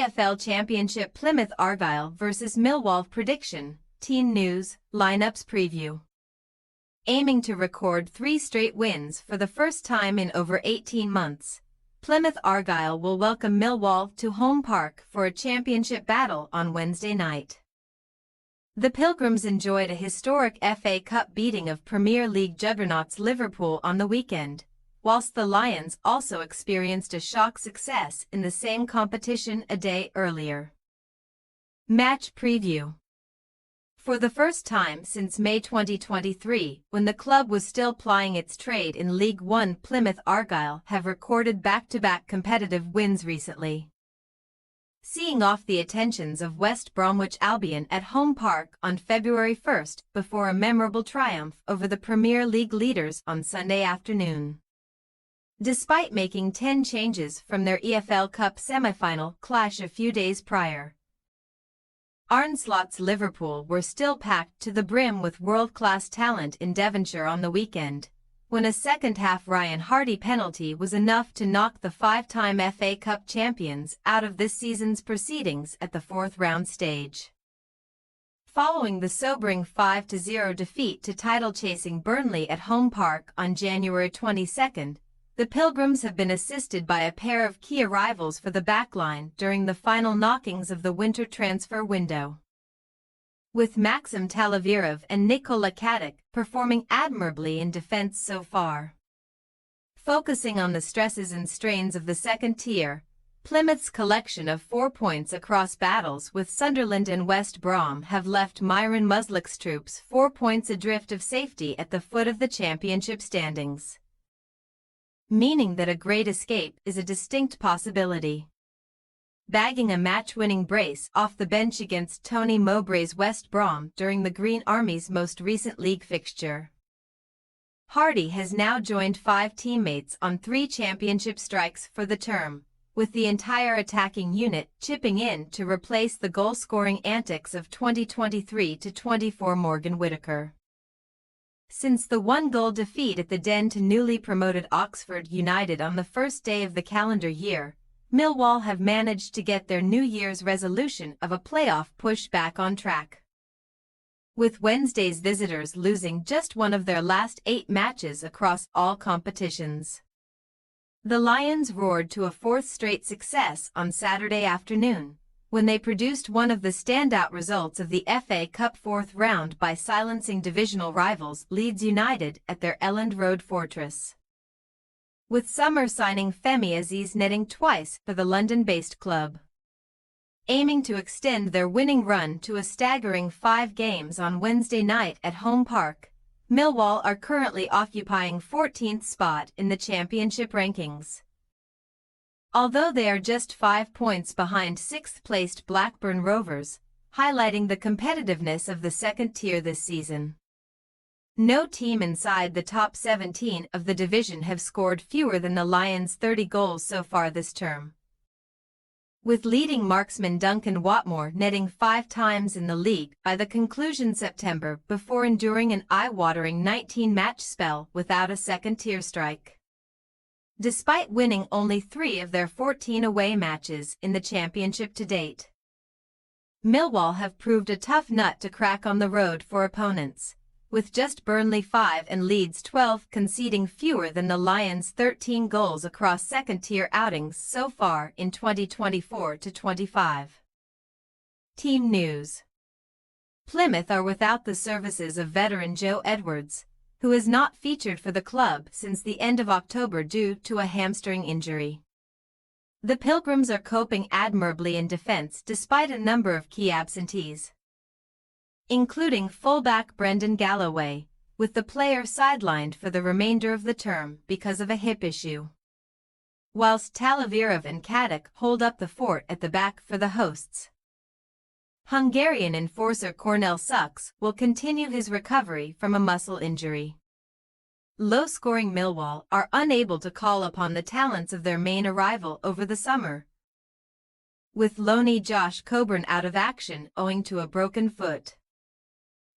EFL Championship Plymouth Argyle vs Millwall prediction, team news, lineups preview. Aiming to record 3 straight wins for the first time in over 18 months, Plymouth Argyle will welcome Millwall to home park for a championship battle on Wednesday night. The Pilgrims enjoyed a historic FA Cup beating of Premier League juggernauts Liverpool on the weekend, whilst the Lions also experienced a shock success in the same competition a day earlier. Match preview. For the first time since May 2023, when the club was still plying its trade in League One, Plymouth Argyle have recorded back-to-back competitive wins recently. Seeing off the attentions of West Bromwich Albion at home park on February 1st before a memorable triumph over the Premier League leaders on Sunday afternoon. Despite making 10 changes from their EFL Cup semi-final clash a few days prior, Arne Slot's Liverpool were still packed to the brim with world-class talent in Devonshire on the weekend, when a second-half Ryan Hardy penalty was enough to knock the 5-time FA Cup champions out of this season's proceedings at the 4th round stage. Following the sobering 5-0 defeat to title-chasing Burnley at home park on January 22, the Pilgrims have been assisted by a pair of key arrivals for the backline during the final knockings of the winter transfer window, with Maxim Talavirov and Nikola Katic performing admirably in defense so far. Focusing on the stresses and strains of the second tier, Plymouth's collection of 4 points across battles with Sunderland and West Brom have left Myron Muslic's troops 4 points adrift of safety at the foot of the championship standings, meaning that a great escape is a distinct possibility. Bagging a match-winning brace off the bench against Tony Mowbray's West Brom during the Green Army's most recent league fixture, Hardy has now joined 5 teammates on 3 championship strikes for the term, with the entire attacking unit chipping in to replace the goal-scoring antics of 2023-24 Morgan Whittaker. Since the 1-goal defeat at the Den to newly promoted Oxford United on the first day of the calendar year, Millwall have managed to get their New Year's resolution of a playoff push back on track, with Wednesday's visitors losing just one of their last 8 matches across all competitions. The Lions roared to a 4th straight success on Saturday afternoon, when they produced one of the standout results of the FA Cup 4th round by silencing divisional rivals Leeds United at their Elland Road fortress, with summer signing Femi Aziz netting twice for the London-based club. Aiming to extend their winning run to a staggering 5 games on Wednesday night at home park, Millwall are currently occupying 14th spot in the championship rankings, although they are just 5 points behind 6th-placed Blackburn Rovers, highlighting the competitiveness of the second tier this season. No team inside the top 17 of the division have scored fewer than the Lions' 30 goals so far this term, with leading marksman Duncan Watmore netting 5 times in the league by the conclusion September before enduring an eye-watering 19-match spell without a second-tier strike. Despite winning only 3 of their 14 away matches in the championship to date, Millwall have proved a tough nut to crack on the road for opponents, with just Burnley 5 and Leeds 12 conceding fewer than the Lions' 13 goals across second-tier outings so far in 2024-25. Team news. Plymouth are without the services of veteran Joe Edwards, who has not featured for the club since the end of October due to a hamstring injury. The Pilgrims are coping admirably in defense despite a number of key absentees, including fullback Brendan Galloway, with the player sidelined for the remainder of the term because of a hip issue, whilst Talavirov and Katic hold up the fort at the back for the hosts. Hungarian enforcer Cornel Sucks will continue his recovery from a muscle injury. Low-scoring Millwall are unable to call upon the talents of their main arrival over the summer, with loanee Josh Coburn out of action owing to a broken foot.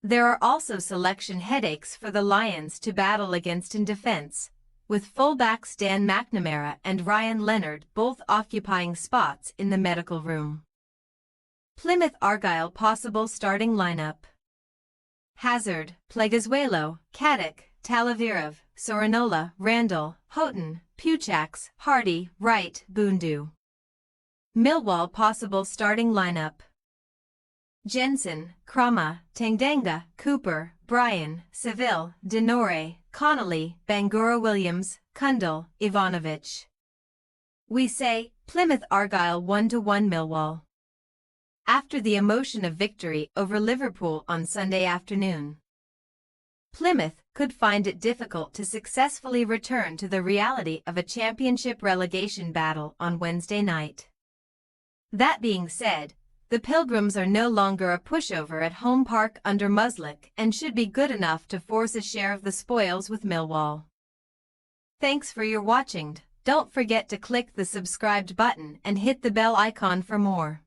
There are also selection headaches for the Lions to battle against in defense, with fullbacks Dan McNamara and Ryan Leonard both occupying spots in the medical room. Plymouth Argyle possible starting lineup: Hazard, Pleguezuelo, Caddick, Talavirov, Sorinola, Randall, Houghton, Puchax, Hardy, Wright, Bundu. Millwall possible starting lineup: Jensen, Krama, Tanganga, Cooper, Bryan, Seville, Denore, Connolly, Bangura Williams, Kundal, Ivanovic. We say, Plymouth Argyle 1-1 Millwall. After the emotion of victory over Liverpool on Sunday afternoon, Plymouth could find it difficult to successfully return to the reality of a championship relegation battle on Wednesday night. That being said, the Pilgrims are no longer a pushover at home park under Muslic and should be good enough to force a share of the spoils with Millwall. Thanks for your watching. Don't forget to click the subscribed button and hit the bell icon for more.